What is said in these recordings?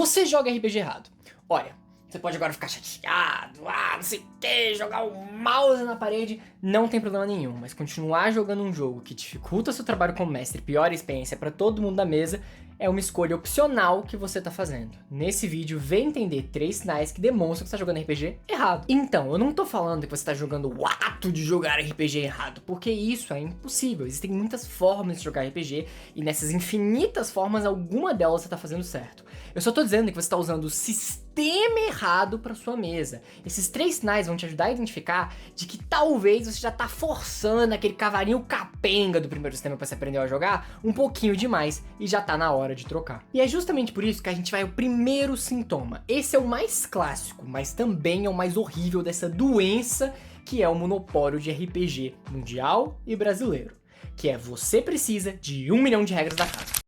Você joga RPG errado. Olha, você pode agora ficar chateado, não sei o que, jogar o mouse na parede, não tem problema nenhum, mas continuar jogando um jogo que dificulta seu trabalho como mestre, piora a experiência pra todo mundo da mesa, é uma escolha opcional que você tá fazendo. Nesse vídeo, vem entender 3 sinais que demonstram que você tá jogando RPG errado. Então, eu não tô falando que você tá jogando o ato de jogar RPG errado, porque isso é impossível. Existem muitas formas de jogar RPG, e nessas infinitas formas, alguma delas você tá fazendo certo. Eu só tô dizendo que você tá usando o sistema errado pra sua mesa. Esses 3 sinais vão te ajudar a identificar de que talvez você já tá forçando aquele cavalinho capenga do primeiro sistema pra você aprender a jogar um pouquinho demais, e já tá na hora de trocar. E é justamente por isso que a gente vai ao primeiro sintoma. Esse é o mais clássico, mas também é o mais horrível dessa doença que é o monopólio de RPG mundial e brasileiro, que é você precisa de 1 milhão de regras da casa.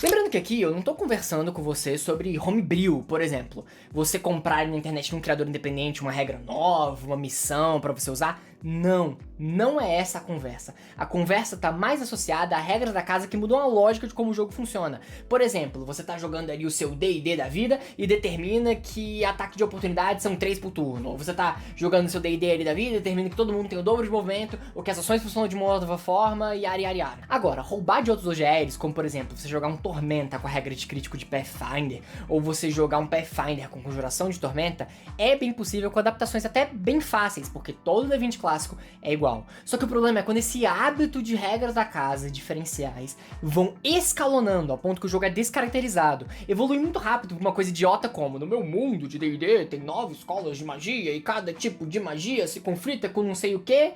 Lembrando que aqui eu não tô conversando com você sobre homebrew, por exemplo. Você comprar na internet num criador independente uma regra nova, uma missão pra você usar. Não, não é essa a conversa. A conversa tá mais associada a regras da casa que mudam a lógica de como o jogo funciona. Por exemplo, você tá jogando ali o seu D&D da vida e determina que ataque de oportunidade são 3 por turno. Ou você tá jogando o seu D&D ali da vida e determina que todo mundo tem o dobro de movimento, ou que as ações funcionam de uma outra forma, e yara. Agora, roubar de outros OGLs, como por exemplo, você jogar um Tormenta com a regra de crítico de Pathfinder, ou você jogar um Pathfinder com conjuração de Tormenta, é bem possível com adaptações até bem fáceis, porque todo D20 clássico é igual. Só que o problema é quando esse hábito de regras da casa diferenciais vão escalonando ao ponto que o jogo é descaracterizado, evolui muito rápido pra uma coisa idiota como: no meu mundo de D&D tem 9 escolas de magia e cada tipo de magia se conflita com não sei o que.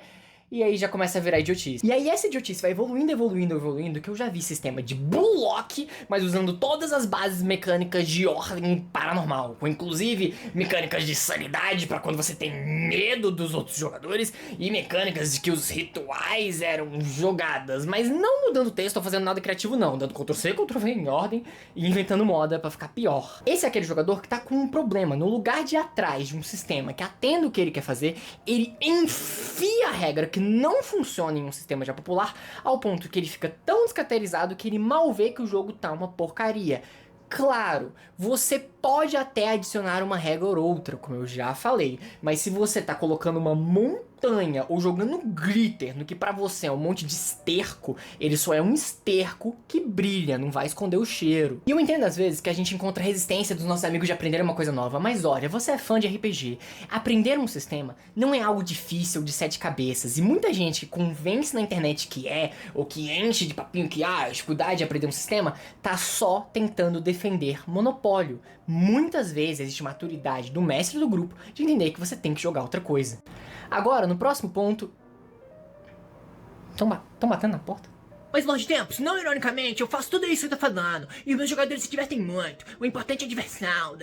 E aí já começa a virar idiotice. E aí essa idiotice vai evoluindo, que eu já vi sistema de Bullock, mas usando todas as bases mecânicas de ordem paranormal, com inclusive mecânicas de sanidade pra quando você tem medo dos outros jogadores, e mecânicas de que os rituais eram jogadas, mas não mudando o texto ou fazendo nada criativo não, dando Ctrl+C, Ctrl+V em ordem e inventando moda pra ficar pior. Esse é aquele jogador que tá com um problema. No lugar de ir atrás de um sistema que atenda o que ele quer fazer, ele enfia a regra que não funciona em um sistema já popular, ao ponto que ele fica tão descaracterizado que ele mal vê que o jogo tá uma porcaria. Claro, você pode até adicionar uma regra ou outra, como eu já falei, mas se você tá colocando uma montanha ou jogando glitter no que pra você é um monte de esterco, ele só é um esterco que brilha, não vai esconder o cheiro. E eu entendo às vezes que a gente encontra resistência dos nossos amigos de aprender uma coisa nova, mas olha, você é fã de RPG, aprender um sistema não é algo difícil de 7 cabeças, e muita gente que convence na internet que é, ou que enche de papinho que a dificuldade de aprender um sistema, tá só tentando defender monopólio. Muitas vezes existe maturidade do mestre do grupo de entender que você tem que jogar outra coisa. Agora, no próximo ponto... Tão batendo na porta? Mas, Lorde Tempos, não ironicamente, eu faço tudo isso que você tá falando, e os meus jogadores se divertem muito. O importante é diversão,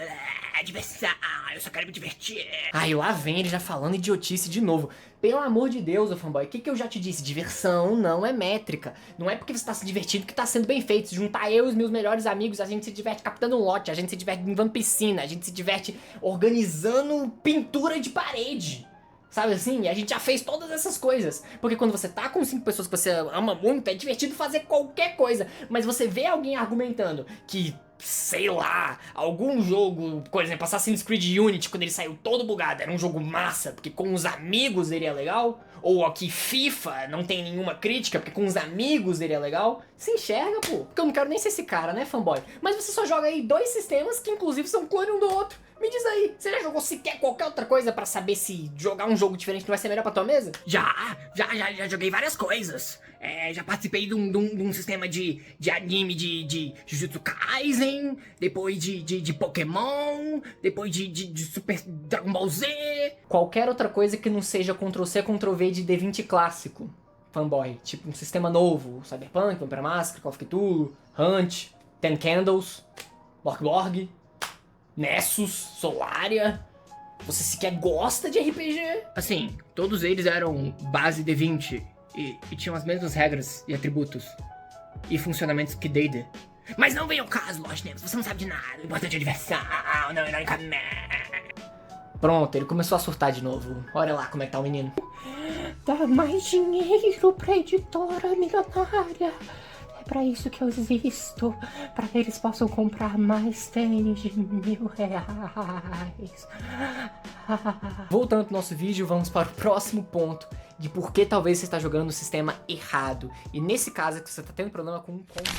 diversão, eu só quero me divertir. Ai, lá vem ele já falando idiotice de novo. Pelo amor de Deus, ô fanboy, o que eu já te disse? Diversão não é métrica. Não é porque você tá se divertindo que tá sendo bem feito. Se juntar eu e os meus melhores amigos, a gente se diverte captando um lote, a gente se diverte limpando piscina, a gente se diverte organizando pintura de parede. Sabe assim? A gente já fez todas essas coisas. Porque quando você tá com 5 pessoas que você ama muito, é divertido fazer qualquer coisa. Mas você vê alguém argumentando que, sei lá, algum jogo, por exemplo, Assassin's Creed Unity, quando ele saiu todo bugado, era um jogo massa, porque com os amigos ele é legal. Ou aqui FIFA não tem nenhuma crítica, porque com os amigos ele é legal. Se enxerga, pô. Porque eu não quero nem ser esse cara, né, fanboy? Mas você só joga aí 2 sistemas que inclusive são clone um do outro. Me diz aí, você já jogou sequer qualquer outra coisa pra saber se jogar um jogo diferente não vai ser melhor pra tua mesa? Já joguei várias coisas. Já participei de um sistema de anime de Jujutsu Kaisen, depois de Pokémon, depois de Super Dragon Ball Z. Qualquer outra coisa que não seja Ctrl+C, Ctrl+V de D20 clássico, fanboy. Tipo um sistema novo, Cyberpunk, Vampire Masquerade, Call of Cthulhu, Hunt, Ten Candles, Borg, Nessus, Solaria. Você sequer gosta de RPG? Assim, todos eles eram base D20 e tinham as mesmas regras e atributos e funcionamentos que D&D. Mas não vem ao caso, Lorde Tempos, você não sabe de nada. O importante é a diversão, não ironicamente. Pronto, ele começou a surtar de novo. Olha lá como é que tá o menino. Dá mais dinheiro pra editora milionária. É pra isso que eu existo. Pra que eles possam comprar mais tênis de R$1.000. Voltando pro nosso vídeo, vamos para o próximo ponto de por que talvez você está jogando o sistema errado. E nesse caso é que você está tendo problema com um combo.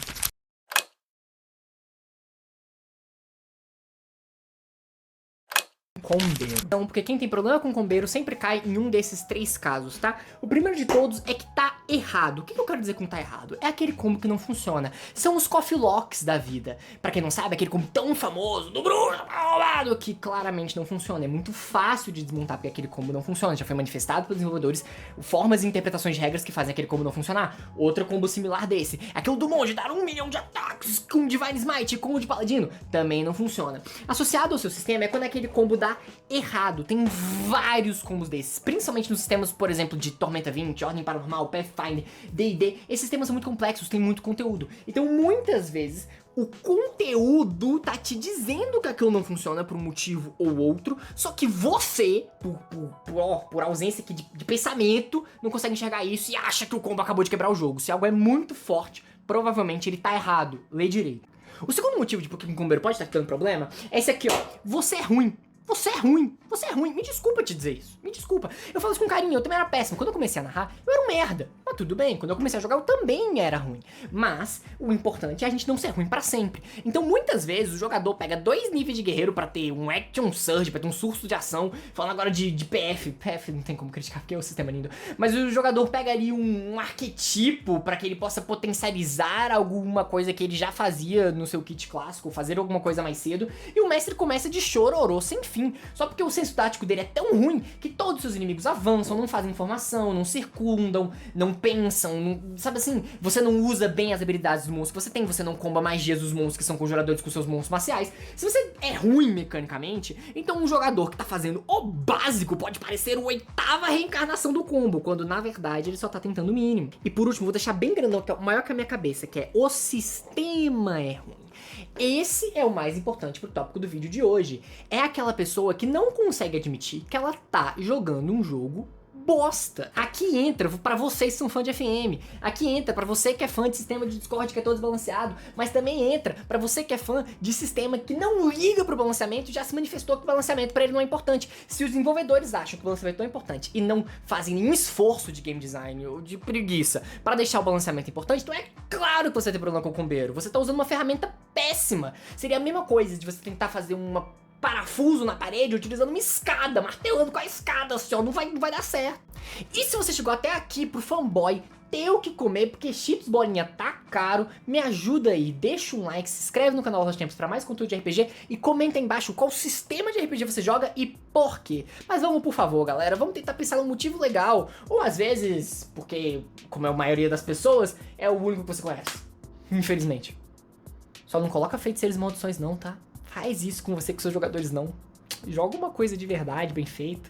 Combeiro. Então, porque quem tem problema com combeiro sempre cai em um desses 3 casos, tá? O primeiro de todos é que tá errado. O que eu quero dizer com tá errado? É aquele combo que não funciona. São os coffee locks da vida. Pra quem não sabe, aquele combo tão famoso do Bruno malvado que claramente não funciona. É muito fácil de desmontar porque aquele combo não funciona. Já foi manifestado pelos desenvolvedores formas e interpretações de regras que fazem aquele combo não funcionar. Outro combo similar desse, aquele do monge dar 1 milhão de ataques com Divine Smite e com o de Paladino, também não funciona. Associado ao seu sistema é quando aquele combo dá errado. Tem vários combos desses, principalmente nos sistemas, por exemplo, de Tormenta 20, Ordem Paranormal, Pathfinder, D&D. Esses sistemas são muito complexos, tem muito conteúdo. Então, muitas vezes, o conteúdo tá te dizendo que aquilo não funciona por um motivo ou outro, só que você, por ausência aqui de pensamento, não consegue enxergar isso e acha que o combo acabou de quebrar o jogo. Se algo é muito forte, provavelmente ele tá errado. Lê direito. O segundo motivo de por que um combeiro pode estar tendo problema é esse aqui, ó. Você é ruim. Você é ruim, você é ruim, me desculpa te dizer isso, me desculpa. Eu falo isso com carinho, eu também era péssimo. Quando eu comecei a narrar, eu era um merda. Mas tudo bem, quando eu comecei a jogar, eu também era ruim. Mas o importante é a gente não ser ruim pra sempre. Então muitas vezes o jogador pega 2 níveis de guerreiro pra ter um Action Surge, pra ter um surto de ação. Falando agora de PF, PF não tem como criticar porque é o sistema lindo. Mas o jogador pega ali um arquetipo pra que ele possa potencializar alguma coisa que ele já fazia no seu kit clássico, fazer alguma coisa mais cedo. E o mestre começa de chororô sem fim, só porque o senso tático dele é tão ruim que todos os seus inimigos avançam, não fazem informação, não circundam, não pensam, não, sabe assim, você não usa bem as habilidades dos monstros que você tem, você não comba magias dos monstros que são conjuradores com seus monstros marciais. Se você é ruim mecanicamente, então um jogador que tá fazendo o básico pode parecer a 8ª reencarnação do combo, quando na verdade ele só tá tentando o mínimo. E por último, vou deixar bem grandão, que é o maior que a minha cabeça, que é o sistema é ruim. Esse é o mais importante pro tópico do vídeo de hoje. É aquela pessoa que não consegue admitir que ela tá jogando um jogo bosta. Aqui entra pra vocês que são fã de FM, aqui entra pra você que é fã de sistema de Discord que é todo desbalanceado, mas também entra pra você que é fã de sistema que não liga pro balanceamento e já se manifestou que o balanceamento pra ele não é importante. Se os desenvolvedores acham que o balanceamento não é importante e não fazem nenhum esforço de game design ou de preguiça pra deixar o balanceamento importante, então é claro que você tem problema com o combeiro. Você tá usando uma ferramenta péssima. Seria a mesma coisa de você tentar fazer uma parafuso na parede utilizando uma escada, martelando com a escada, assim, ó, não vai dar certo. E se você chegou até aqui pro fanboy ter o que comer, porque Cheetos Bolinha tá caro, me ajuda aí, deixa um like, se inscreve no canal Lost Tempos pra mais conteúdo de RPG e comenta aí embaixo qual sistema de RPG você joga e por quê. Mas vamos, por favor, galera, vamos tentar pensar num motivo legal, ou às vezes, porque, como é a maioria das pessoas, é o único que você conhece, infelizmente. Só não coloca feiticeiros e maldições não, tá? Faz isso com você, com seus jogadores, não. Joga uma coisa de verdade, bem feita.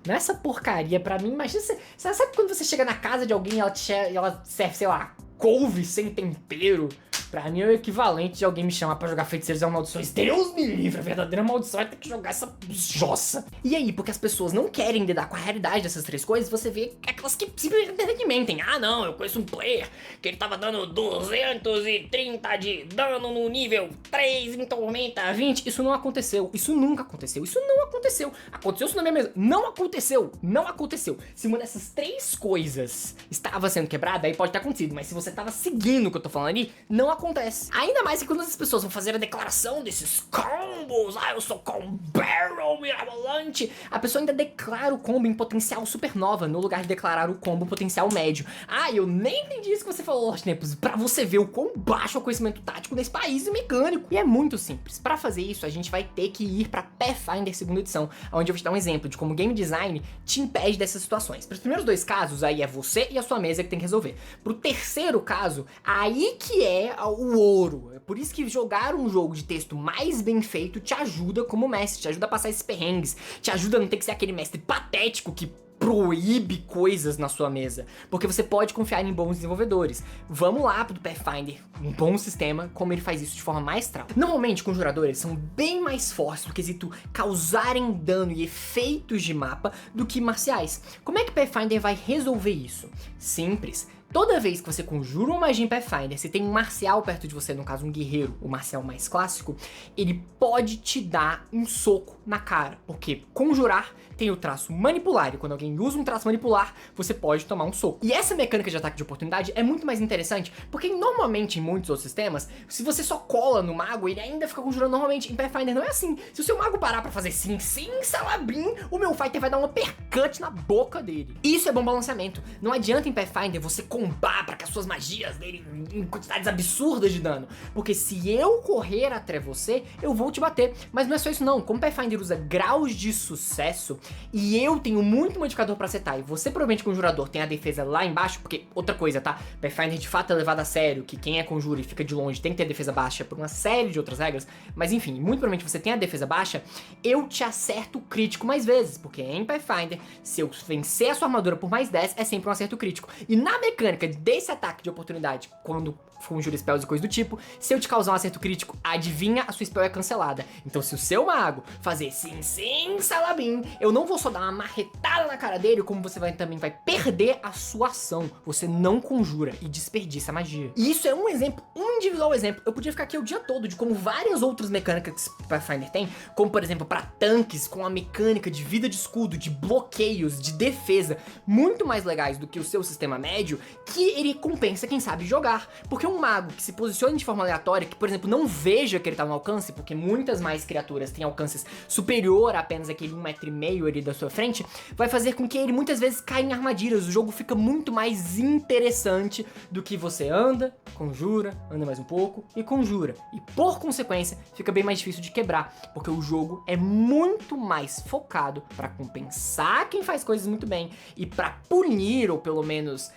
Não é essa porcaria pra mim. Imagina, você sabe quando você chega na casa de alguém e ela serve, sei lá, couve sem tempero? Pra mim é o equivalente de alguém me chamar pra jogar feiticeiros e maldições. Deus me livre, a verdadeira maldição é ter que jogar essa jossa. E aí, porque as pessoas não querem lidar com a realidade dessas 3 coisas, você vê aquelas que simplesmente mentem. Ah não, eu conheço um player que ele tava dando 230 de dano no nível 3 em Tormenta 20. Isso não aconteceu, isso nunca aconteceu, isso não aconteceu. Aconteceu isso na minha mesa, não aconteceu, não aconteceu. Se uma dessas 3 coisas estava sendo quebrada, aí pode ter acontecido, mas se você tava seguindo o que eu tô falando ali, não acontece. Ainda mais que quando as pessoas vão fazer a declaração desses combos, ah, eu sou combeiro mirabolante, a pessoa ainda declara o combo em potencial supernova, no lugar de declarar o combo potencial médio. Ah, eu nem entendi isso que você falou, Lost Tempos, pra você ver o quão baixo é o conhecimento tático desse país e mecânico. E é muito simples. Pra fazer isso, a gente vai ter que ir pra Pathfinder 2ª edição, onde eu vou te dar um exemplo de como o game design te impede dessas situações. Para os primeiros 2 casos, aí é você e a sua mesa que tem que resolver. Pro terceiro caso, aí que é o ouro. É por isso que jogar um jogo de texto mais bem feito te ajuda como mestre, te ajuda a passar esses perrengues, te ajuda a não ter que ser aquele mestre patético que proíbe coisas na sua mesa, porque você pode confiar em bons desenvolvedores. Vamos lá pro Pathfinder, um bom sistema, como ele faz isso de forma maestral. Normalmente, conjuradores são bem mais fortes no quesito causarem dano e efeitos de mapa do que marciais. Como é que Pathfinder vai resolver isso? Simples. Toda vez que você conjura uma magia em Pathfinder, se tem um marcial perto de você, no caso um guerreiro, o marcial mais clássico, ele pode te dar um soco na cara, porque conjurar tem o traço manipular, e quando alguém usa um traço manipular, você pode tomar um soco. E essa mecânica de ataque de oportunidade é muito mais interessante, porque normalmente em muitos outros sistemas, se você só cola no mago, ele ainda fica conjurando normalmente. Em Pathfinder não é assim. Se o seu mago parar pra fazer sim, salabim, o meu fighter vai dar um uppercut na boca dele. Isso é bom balanceamento. Não adianta em Pathfinder você combar pra que as suas magias dele em quantidades absurdas de dano, porque se eu correr até você, eu vou te bater. Mas não é só isso não. Como Pathfinder usa graus de sucesso, e eu tenho muito modificador pra setar, e você provavelmente conjurador tem a defesa lá embaixo, porque outra coisa, tá? Pathfinder de fato é levado a sério, que quem é conjura e fica de longe tem que ter a defesa baixa por uma série de outras regras, mas enfim, muito provavelmente você tem a defesa baixa, eu te acerto crítico mais vezes, porque em Pathfinder, se eu vencer a sua armadura por mais 10, é sempre um acerto crítico. E na mecânica desse ataque de oportunidade, quando conjura spells e coisa do tipo, se eu te causar um acerto crítico, adivinha, a sua spell é cancelada. Então se o seu mago fazer sim, salabim, eu não vou só dar uma marretada na cara dele, como você também vai perder a sua ação. Você não conjura e desperdiça a magia. E isso é um exemplo, um individual exemplo. Eu podia ficar aqui o dia todo de como várias outras mecânicas que Pathfinder tem, como por exemplo para tanques com a mecânica de vida de escudo, de bloqueios, de defesa, muito mais legais do que o seu sistema médio, que ele compensa quem sabe jogar. Porque um mago que se posicione de forma aleatória, que por exemplo não veja que ele tá no alcance, porque muitas mais criaturas têm alcances superior a apenas aquele 1,5 m ali da sua frente, vai fazer com que ele muitas vezes caia em armadilhas. O jogo fica muito mais interessante do que você anda, conjura, anda mais um pouco e conjura. E por consequência, fica bem mais difícil de quebrar, porque o jogo é muito mais focado pra compensar quem faz coisas muito bem e pra punir, ou pelo menos,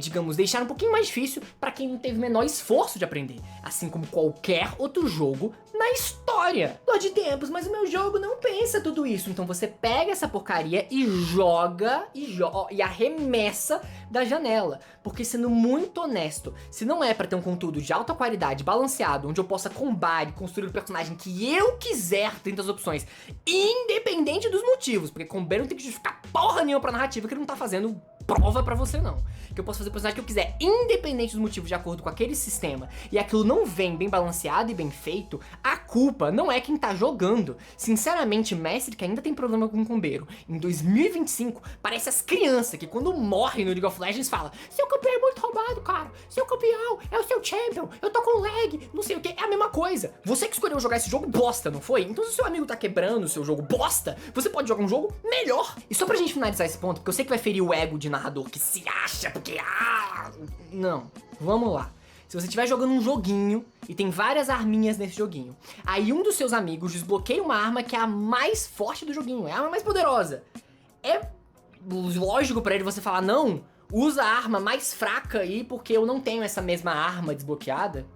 digamos, deixar um pouquinho mais difícil pra quem não teve o menor esforço de aprender, assim como qualquer outro jogo na história. Tô de tempos, mas o meu jogo não pensa tudo isso. Então você pega essa porcaria e joga e arremessa da janela. Porque sendo muito honesto, se não é pra ter um conteúdo de alta qualidade, balanceado, onde eu possa combar e construir o personagem que eu quiser dentro das opções, independente dos motivos, porque combar não tem que justificar porra nenhuma pra narrativa que ele não tá fazendo prova pra você não. Que eu posso fazer o personagem que eu quiser, independente dos motivos, de acordo com aquele sistema, e aquilo não vem bem balanceado e bem feito, a culpa não é quem tá jogando. Sinceramente, mestre que ainda tem problema com o combeiro, em 2025, parece as crianças que quando morrem no League of Legends fala: seu campeão é muito roubado, cara, seu campeão é o seu champion, eu tô com lag, não sei o que, é a mesma coisa. Você que escolheu jogar esse jogo bosta, não foi? Então se o seu amigo tá quebrando o seu jogo bosta, você pode jogar um jogo melhor. E só pra gente finalizar esse ponto, porque eu sei que vai ferir o ego de narrador que se acha, porque não, vamos lá. Se você estiver jogando um joguinho e tem várias arminhas nesse joguinho, aí um dos seus amigos desbloqueia uma arma que é a mais forte do joguinho, é a arma mais poderosa, é lógico pra ele você falar: não, usa a arma mais fraca aí porque eu não tenho essa mesma arma desbloqueada?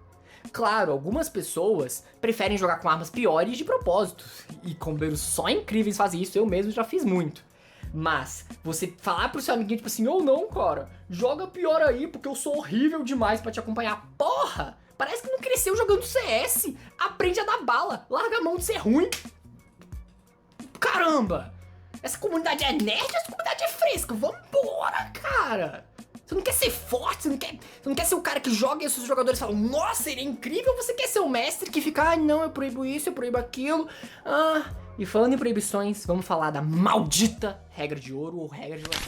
Claro, algumas pessoas preferem jogar com armas piores de propósito, e combeiros só incríveis fazem isso, eu mesmo já fiz muito. Mas você falar pro seu amiguinho, tipo assim: ou não, cara, joga pior aí, porque eu sou horrível demais pra te acompanhar. Porra! Parece que não cresceu jogando CS. Aprende a dar bala. Larga a mão de ser ruim. Caramba! Essa comunidade é nerd, essa comunidade é fresca. Vambora, cara! Você não quer ser forte, você não quer ser o cara que joga e os seus jogadores falam: nossa, ele é incrível. Você quer ser o mestre que fica: não, eu proíbo isso, eu proíbo aquilo. E falando em proibições, vamos falar da maldita regra de ouro ou regra de ouro.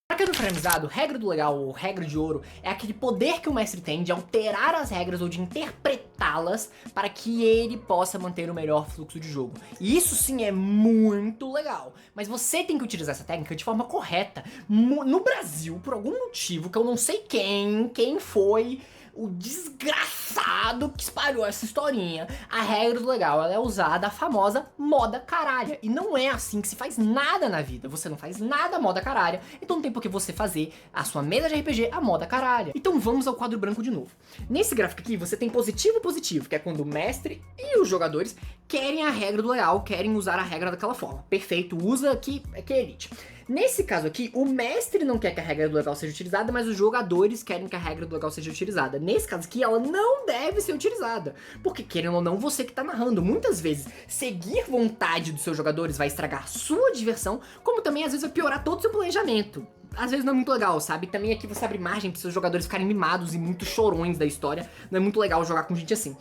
Pra quem é framinizado, regra do legal ou regra de ouro é aquele poder que o mestre tem de alterar as regras ou de interpretá-las para que ele possa manter o melhor fluxo de jogo. E isso sim é muito legal, mas você tem que utilizar essa técnica de forma correta. No Brasil, por algum motivo que eu não sei quem foi o desgraçado que espalhou essa historinha. A regra do legal, ela é usada a famosa moda caralha. E não é assim que se faz nada na vida. Você não faz nada moda caralha, então não tem por que você fazer a sua mesa de RPG a moda caralha. Então vamos ao quadro branco de novo. Nesse gráfico aqui, você tem positivo e positivo, que é quando o mestre e os jogadores querem a regra do legal, querem usar a regra daquela forma. Perfeito, usa que é elite. Nesse caso aqui, o mestre não quer que a regra do legal seja utilizada, mas os jogadores querem que a regra do legal seja utilizada. Nesse caso aqui, ela não deve ser utilizada. Porque, querendo ou não, você que tá narrando. Muitas vezes, seguir vontade dos seus jogadores vai estragar sua diversão, como também, às vezes, vai piorar todo o seu planejamento. Às vezes não é muito legal, sabe? Também aqui você abre margem para seus jogadores ficarem mimados e muito chorões da história. Não é muito legal jogar com gente assim.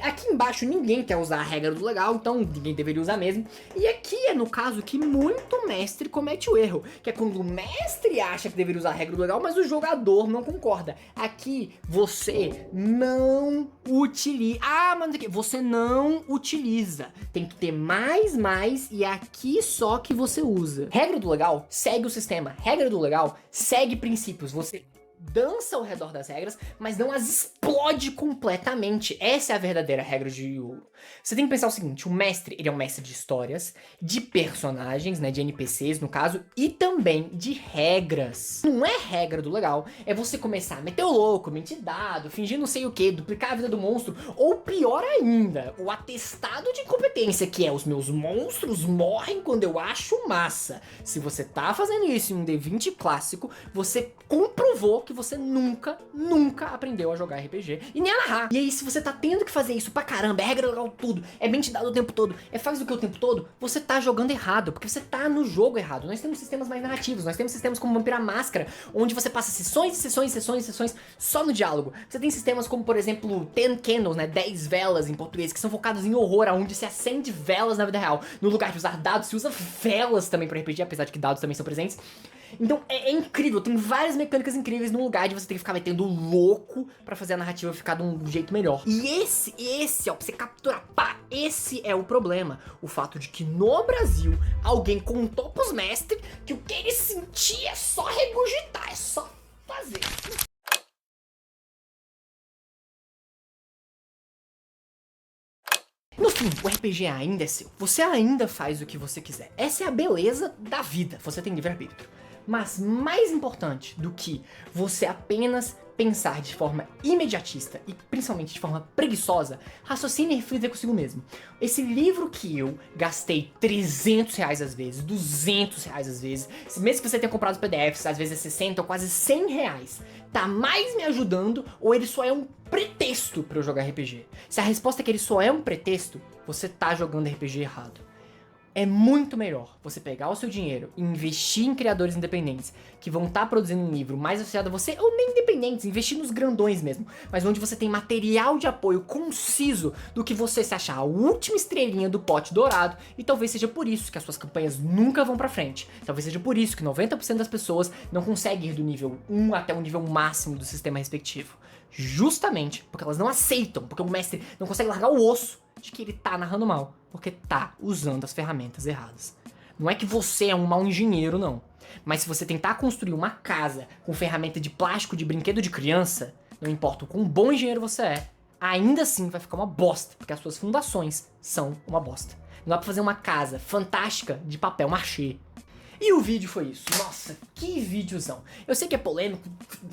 Aqui embaixo ninguém quer usar a regra do legal, então ninguém deveria usar mesmo. E aqui é no caso que muito mestre comete o erro, que é quando o mestre acha que deveria usar a regra do legal, mas o jogador não concorda. Aqui você não utiliza. Mas aqui você não utiliza. Tem que ter mais e é aqui só que você usa. Regra do legal segue o sistema. Regra do legal segue princípios. Você dança ao redor das regras, mas não as explode completamente. Essa é a verdadeira regra de Yu. Você tem que pensar o seguinte, o mestre, ele é um mestre de histórias, de personagens, né, de NPCs no caso, e também de regras. Não é regra do legal, é você começar a meter o louco, mentir dado, fingir não sei o que, duplicar a vida do monstro, ou pior ainda, o atestado de incompetência, que é os meus monstros morrem quando eu acho massa. Se você tá fazendo isso em um D20 clássico, você comprovou que você nunca aprendeu a jogar RPG e nem a narrar. E aí, se você tá tendo que fazer isso pra caramba, é regra legal tudo, é mente dado o tempo todo, faz o que o tempo todo, você tá jogando errado, porque você tá no jogo errado. Nós temos sistemas mais narrativos, nós temos sistemas como Vampira Máscara, onde você passa sessões só no diálogo. Você tem sistemas como, por exemplo, 10 Candles, né, 10 velas em português, que são focados em horror, onde se acende velas na vida real. No lugar de usar dados, se usa velas também pra RPG, apesar de que dados também são presentes. Então é incrível, tem várias mecânicas incríveis no lugar de você ter que ficar metendo louco pra fazer a narrativa ficar de um jeito melhor. E esse ó, pra você capturar, esse é o problema. O fato de que no Brasil, alguém contou pros mestres que o que ele sentia é só regurgitar, é só fazer. No fim, o RPG ainda é seu. Você ainda faz o que você quiser. Essa é a beleza da vida. Você tem livre-arbítrio. Mas mais importante do que você apenas pensar de forma imediatista e principalmente de forma preguiçosa, raciocine e reflita consigo mesmo. Esse livro que eu gastei R$300 às vezes, R$200 às vezes, mesmo que você tenha comprado os PDFs, às vezes é 60 ou quase R$100, tá mais me ajudando ou ele só é um pretexto pra eu jogar RPG? Se a resposta é que ele só é um pretexto, você tá jogando RPG errado. É muito melhor você pegar o seu dinheiro e investir em criadores independentes que vão estar produzindo um livro mais associado a você, ou nem independentes, investir nos grandões mesmo, mas onde você tem material de apoio conciso do que você se achar a última estrelinha do pote dourado, e talvez seja por isso que as suas campanhas nunca vão pra frente. Talvez seja por isso que 90% das pessoas não conseguem ir do nível 1 até o nível máximo do sistema respectivo. Justamente porque elas não aceitam, porque o mestre não consegue largar o osso de que ele tá narrando mal, porque tá usando as ferramentas erradas. Não é que você é um mau engenheiro, não. Mas se você tentar construir uma casa com ferramenta de plástico de brinquedo de criança, não importa o quão bom engenheiro você é, ainda assim vai ficar uma bosta, porque as suas fundações são uma bosta. Não dá pra fazer uma casa fantástica de papel machê. E o vídeo foi isso. Nossa, que videozão. Eu sei que é polêmico,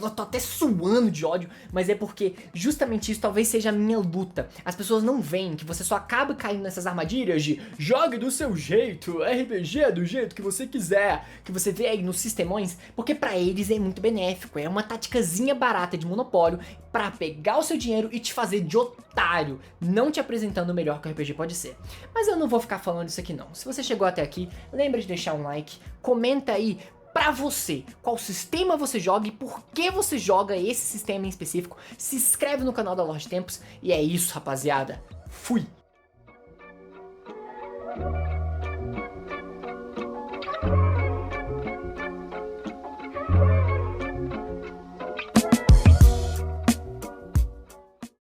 eu tô até suando de ódio, mas é porque justamente isso talvez seja a minha luta. As pessoas não veem que você só acaba caindo nessas armadilhas de jogue do seu jeito, RPG é do jeito que você quiser, que você vê aí nos sistemões, porque pra eles é muito benéfico, é uma taticazinha barata de monopólio pra pegar o seu dinheiro e te fazer de otário, não te apresentando o melhor que o RPG pode ser. Mas eu não vou ficar falando isso aqui não. Se você chegou até aqui, lembra de deixar um like, comenta aí pra você qual sistema você joga e por que você joga esse sistema em específico. Se inscreve no canal da Lorde Tempos e é isso, rapaziada. Fui!